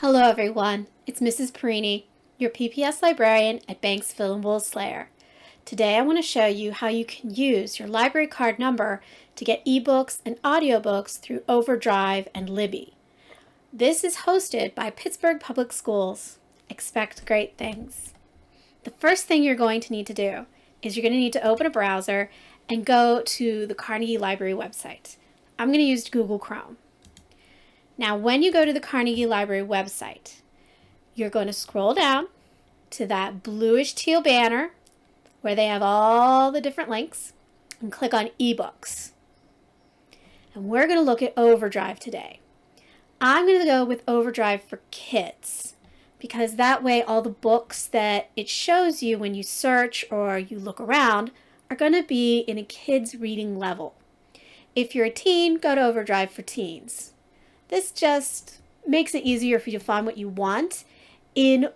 Hello everyone, it's Mrs. Perini, your PPS librarian at Banksville and Woolslayer. Today I want to show you how you can use your library card number to get ebooks and audiobooks through Overdrive and Libby. This is hosted by Pittsburgh Public Schools. Expect great things. The first thing you're going to need to do is you're going to need to open a browser and go to the Carnegie Library website. I'm going to use Google Chrome. Now, when you go to the Carnegie Library website, you're going to scroll down to that bluish teal banner where they have all the different links and click on eBooks. And we're going to look at Overdrive today. I'm going to go with Overdrive for Kids because that way all the books that it shows you when you search or you look around are going to be in a kid's reading level. If you're a teen, go to Overdrive for Teens. This just makes it easier for you to find what you want in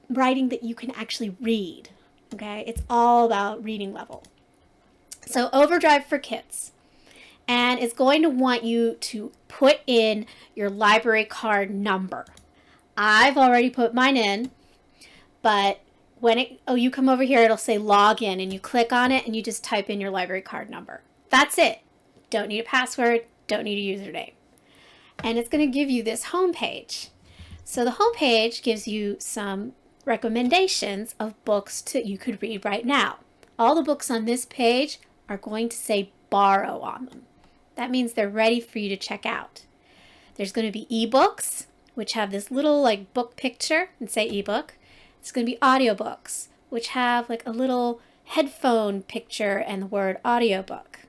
writing that you can actually read. Okay, it's all about reading level. So Overdrive for Kids. And it's going to want you to put in your library card number. I've already put mine in, but when you come over here, it'll say login and you click on it and you just type in your library card number. That's it. Don't need a password, don't need a username. And it's going to give you this home page. So the home page gives you some recommendations of books that you could read right now. All the books on this page are going to say borrow on them. That means they're ready for you to check out. There's going to be eBooks, which have this little like book picture and say ebook. It's going to be audiobooks, which have like a little headphone picture and the word audiobook.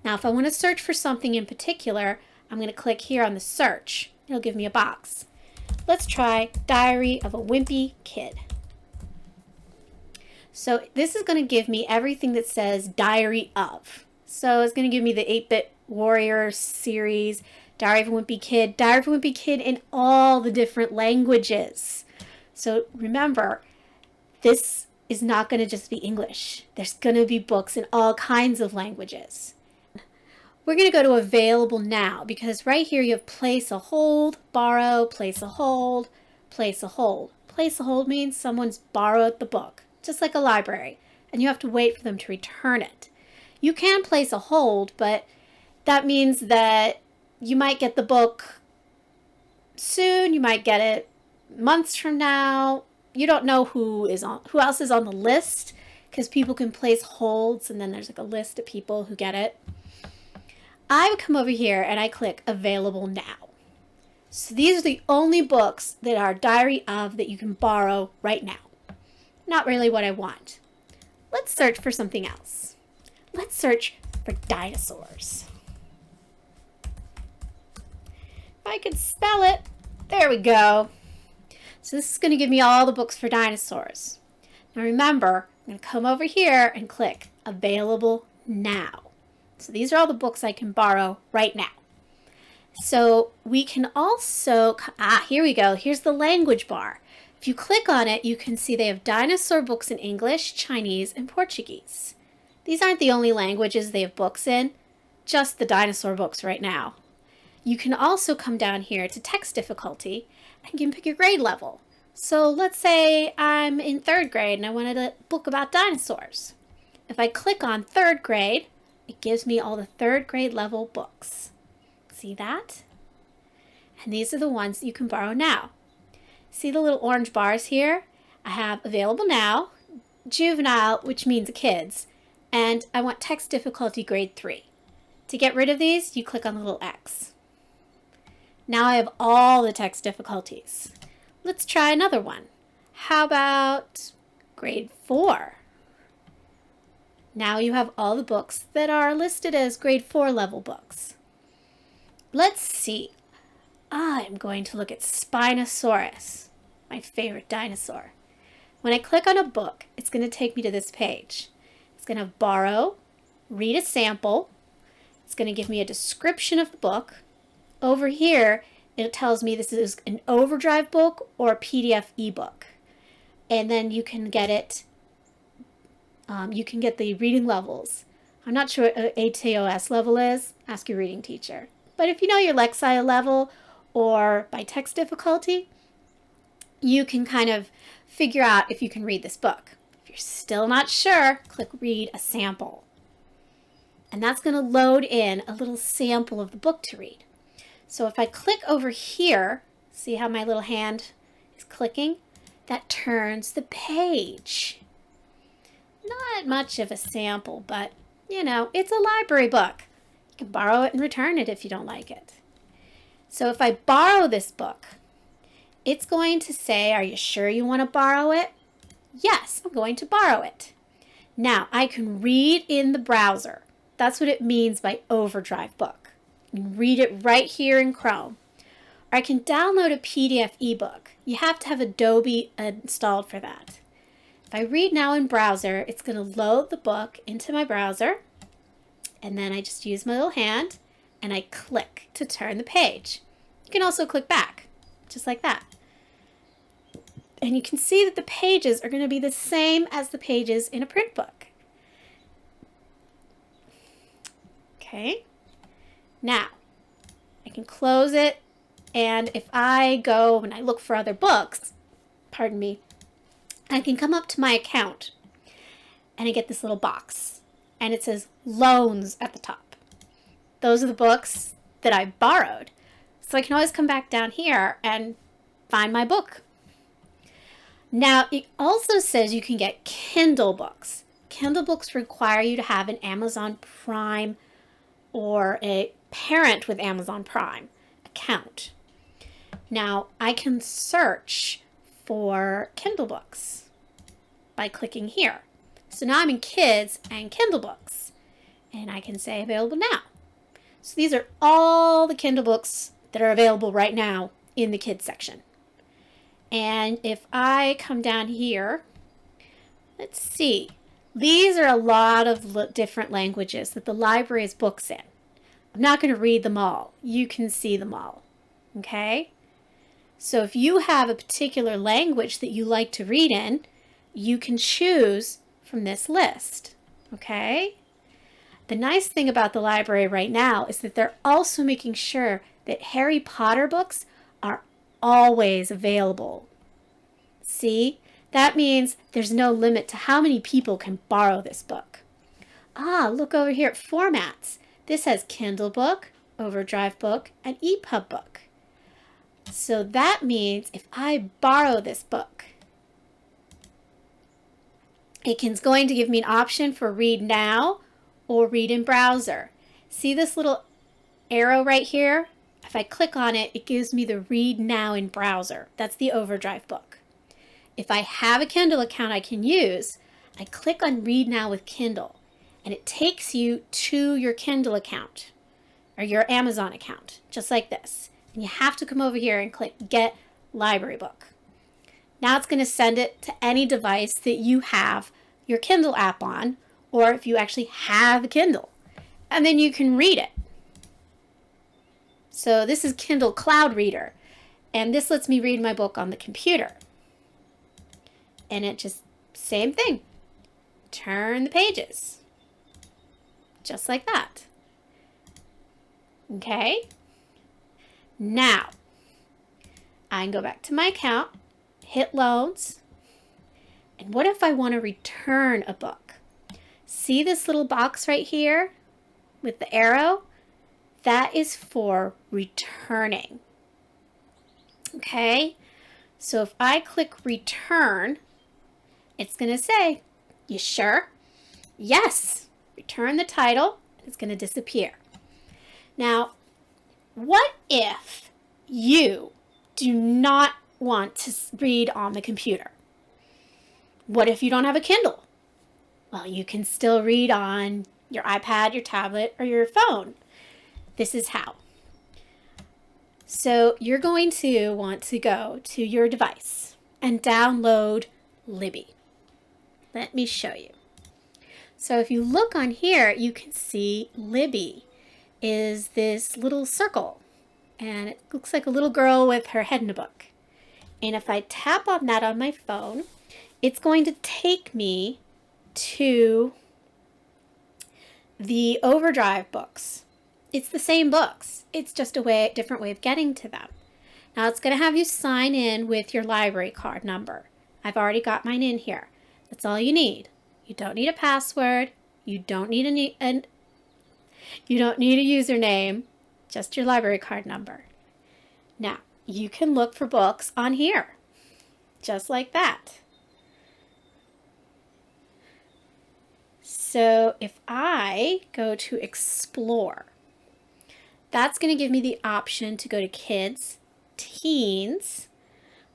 Now, if I want to search for something in particular, I'm going to click here on the search. It'll give me a box. Let's try Diary of a Wimpy Kid. So this is going to give me everything that says Diary of. So it's going to give me the 8-Bit Warrior series, Diary of a Wimpy Kid, Diary of a Wimpy Kid in all the different languages. So remember, this is not going to just be English. There's going to be books in all kinds of languages. We're going to go to available now because right here you have place a hold, borrow, place a hold, place a hold. Place a hold means someone's borrowed the book, just like a library, and you have to wait for them to return it. You can place a hold, but that means that you might get the book soon, you might get it months from now. You don't know who else is on the list because people can place holds and then there's like a list of people who get it. I would come over here and I click available now. So these are the only books that are diary of that you can borrow right now. Not really what I want. Let's search for something else. Let's search for dinosaurs. If I could spell it, there we go. So this is going to give me all the books for dinosaurs. Now remember, I'm going to come over here and click available now. So these are all the books I can borrow right now. So we can also, here we go. Here's the language bar. If you click on it, you can see they have dinosaur books in English, Chinese, and Portuguese. These aren't the only languages they have books in, just the dinosaur books right now. You can also come down here to text difficulty and you can pick your grade level. So let's say I'm in 3rd grade and I wanted a book about dinosaurs. If I click on 3rd grade, it gives me all the 3rd grade level books. See that? And these are the ones that you can borrow now. See the little orange bars here? I have available now, juvenile, which means kids, and I want text difficulty grade 3. To get rid of these, you click on the little X. Now I have all the text difficulties. Let's try another one. How about grade 4? Now you have all the books that are listed as grade 4 level books. Let's see. I'm going to look at Spinosaurus, my favorite dinosaur. When I click on a book, it's going to take me to this page. It's going to borrow, read a sample. It's going to give me a description of the book. Over here, it tells me this is an Overdrive book or a PDF ebook. And then you can get it. You can get the reading levels. I'm not sure what ATOS level is. Ask your reading teacher. But if you know your Lexile level or by text difficulty, you can kind of figure out if you can read this book. If you're still not sure, click Read a Sample. And that's going to load in a little sample of the book to read. So if I click over here, see how my little hand is clicking? That turns the page. Not much of a sample, but you know, it's a library book. You can borrow it and return it if you don't like it. So if I borrow this book, it's going to say, are you sure you want to borrow it? Yes, I'm going to borrow it. Now, I can read in the browser. That's what it means by Overdrive book. You can read it right here in Chrome. Or I can download a PDF ebook. You have to have Adobe installed for that. If I read now in browser, it's going to load the book into my browser. And then I just use my little hand and I click to turn the page. You can also click back, just like that. And you can see that the pages are going to be the same as the pages in a print book. Okay. Now, I can close it, and if I go and I look for other books, pardon me, I can come up to my account, and I get this little box, and it says loans at the top. Those are the books that I borrowed. So I can always come back down here and find my book. Now, it also says you can get Kindle books. Kindle books require you to have an Amazon Prime or a parent with Amazon Prime account. Now, I can search for Kindle books by clicking here. So now I'm in Kids and Kindle books, and I can say available now. So these are all the Kindle books that are available right now in the Kids section. And if I come down here, let's see, these are a lot of different languages that the library has books in. I'm not going to read them all. You can see them all, okay? So if you have a particular language that you like to read in, you can choose from this list, okay? The nice thing about the library right now is that they're also making sure that Harry Potter books are always available. See, that means there's no limit to how many people can borrow this book. Ah, look over here at formats. This has Kindle book, Overdrive book, and EPUB book. So that means if I borrow this book, it's going to give me an option for read now or read in browser. See this little arrow right here? If I click on it, it gives me the read now in browser. That's the Overdrive book. If I have a Kindle account I can use, I click on read now with Kindle, and it takes you to your Kindle account or your Amazon account, just like this. And you have to come over here and click get library book. Now it's going to send it to any device that you have your Kindle app on, or if you actually have a Kindle, and then you can read it. So this is Kindle Cloud Reader, and this lets me read my book on the computer. And it just, same thing. Turn the pages. Just like that. Okay? Now, I can go back to my account, hit loans, and what if I want to return a book? See this little box right here with the arrow? That is for returning. Okay? So if I click return, it's going to say, you sure? Yes. Return the title. It's going to disappear. Now, what if you do not want to read on the computer? What if you don't have a Kindle? Well, you can still read on your iPad, your tablet, or your phone. This is how. So you're going to want to go to your device and download Libby. Let me show you. So if you look on here, you can see Libby is this little circle, and it looks like a little girl with her head in a book. And if I tap on that on my phone, it's going to take me to the Overdrive books. It's the same books. It's just a different way of getting to them. Now it's going to have you sign in with your library card number. I've already got mine in here. That's all you need. You don't need a password. You don't need you don't need a username, just your library card number. Now, you can look for books on here, just like that. So if I go to Explore, that's going to give me the option to go to Kids, Teens.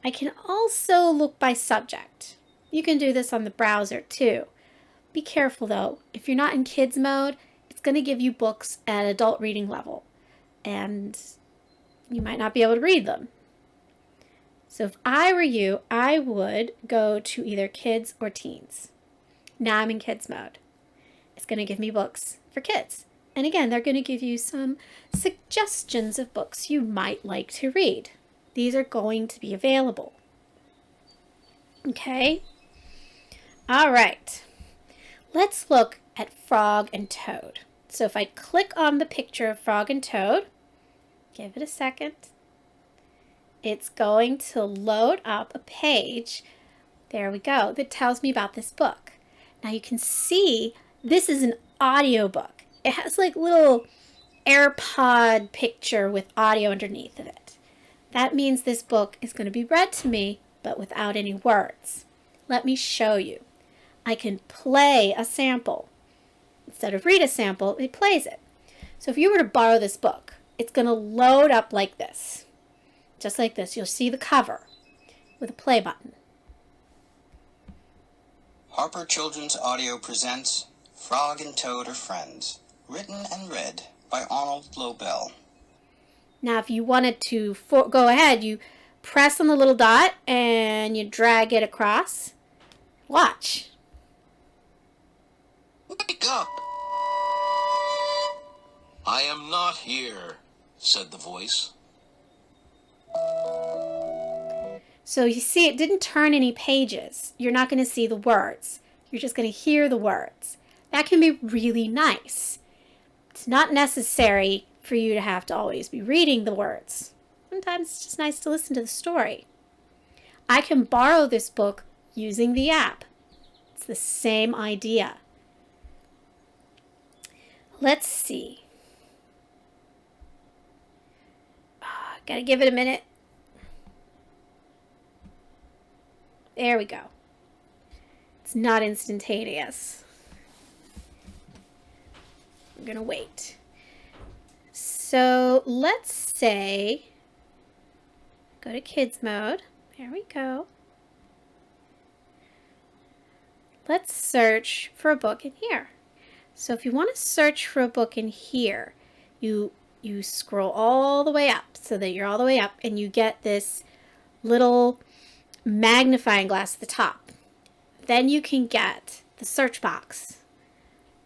I can also look by subject. You can do this on the browser too. Be careful though, if you're not in kids mode, it's going to give you books at adult reading level, and you might not be able to read them. So if I were you, I would go to either kids or teens. Now I'm in kids mode. It's going to give me books for kids. And again, they're going to give you some suggestions of books you might like to read. These are going to be available. Okay? All right. Let's look at Frog and Toad. So if I click on the picture of Frog and Toad, give it a second, it's going to load up a page, there we go, that tells me about this book. Now you can see this is an audiobook. It has like little AirPod picture with audio underneath of it. That means this book is going to be read to me, but without any words. Let me show you. I can play a sample. Instead of read a sample, it plays it. So if you were to borrow this book, it's going to load up like this. Just like this. You'll see the cover with a play button. Harper Children's Audio presents Frog and Toad Are Friends, written and read by Arnold Lobel. Now if you wanted to go ahead, you press on the little dot and you drag it across. Watch. Wake up! I am not here, said the voice. So you see it didn't turn any pages. You're not going to see the words. You're just going to hear the words. That can be really nice. It's not necessary for you to have to always be reading the words. Sometimes it's just nice to listen to the story. I can borrow this book using the app. It's the same idea. Let's see. Gotta give it a minute. There we go. It's not instantaneous. I'm gonna wait. So let's say, go to kids mode. There we go. Let's search for a book in here. So if you want to search for a book in here, you scroll all the way up so that you're all the way up and you get this little magnifying glass at the top. Then you can get the search box.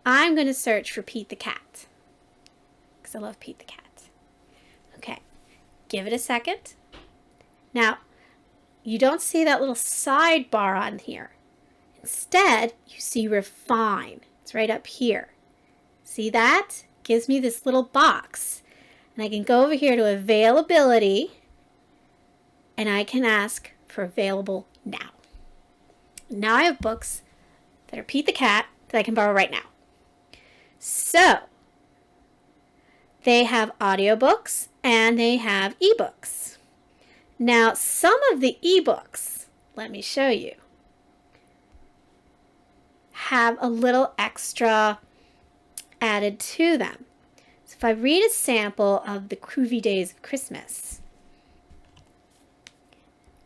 I'm going to search for Pete the Cat because I love Pete the Cat. Okay, give it a second. Now, you don't see that little sidebar on here. Instead, you see Refine. It's right up here. See that? Gives me this little box. And I can go over here to Availability and I can ask for Available Now. Now I have books that are Pete the Cat that I can borrow right now. So, they have audiobooks and they have ebooks. Now, some of the ebooks, let me show you, have a little extra added to them. So if I read a sample of the Groovy Days of Christmas,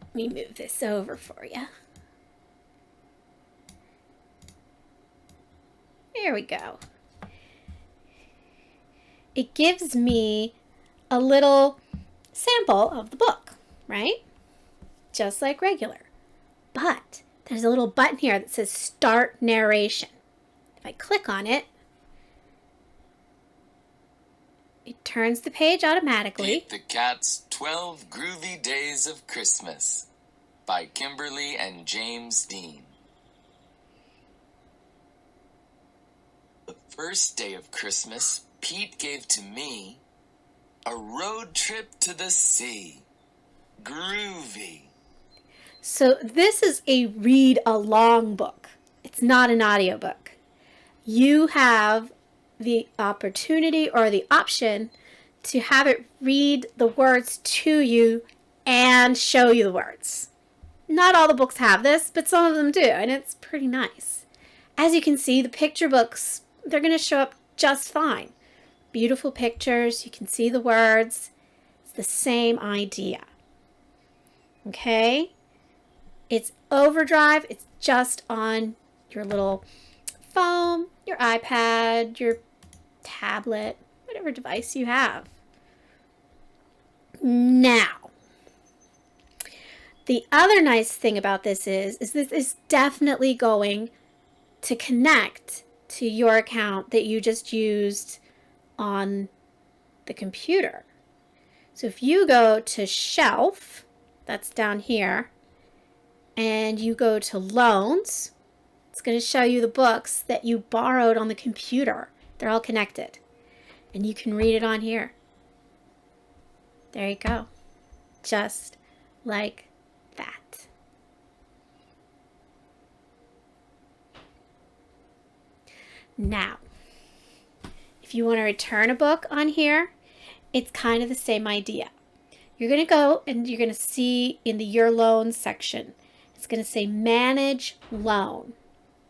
let me move this over for you. There we go. It gives me a little sample of the book, right? Just like regular. But there's a little button here that says Start Narration. If I click on it, it turns the page automatically. Pete the Cat's 12 Groovy Days of Christmas by Kimberly and James Dean. The first day of Christmas, Pete gave to me a road trip to the sea. groovy. So this is a read-along book. It's not an audiobook. You have the opportunity or the option to have it read the words to you and show you the words. Not all the books have this, but some of them do, and it's pretty nice. As you can see, the picture books, they're going to show up just fine. Beautiful pictures, you can see the words. It's the same idea. Okay? It's Overdrive. It's just on your little phone, your iPad, your tablet, whatever device you have. Now, the other nice thing about this is this is definitely going to connect to your account that you just used on the computer. So if you go to Shelf, that's down here, and you go to Loans, it's going to show you the books that you borrowed on the computer. They're all connected. And you can read it on here. There you go. Just like that. Now, if you want to return a book on here, it's kind of the same idea. You're going to go and you're going to see in the Your Loans section, it's going to say Manage Loan.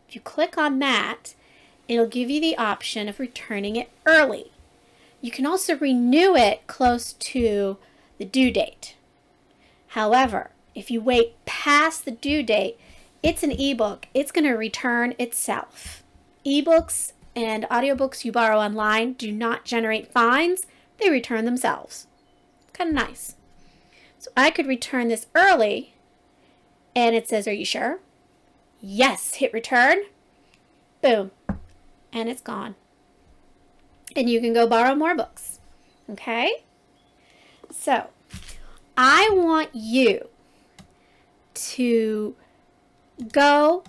If you click on that, it'll give you the option of returning it early. You can also renew it close to the due date. However, if you wait past the due date, it's an ebook. It's going to return itself. Ebooks and audiobooks you borrow online do not generate fines. They return themselves. Kind of nice. So I could return this early, and it says, are you sure? Yes, hit return. Boom. And it's gone. And you can go borrow more books. Okay? So, I want you to go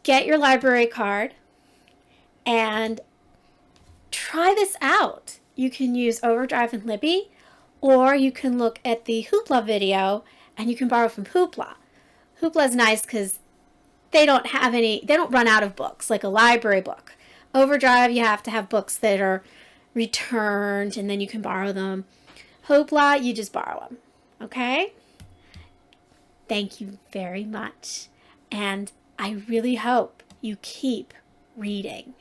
get your library card and try this out. You can use Overdrive and Libby, or you can look at the Hoopla video and you can borrow from Hoopla. Hoopla is nice because they don't run out of books like a library book. Overdrive, you have to have books that are returned and then you can borrow them. Hoopla, you just borrow them. Okay? Thank you very much. And I really hope you keep reading.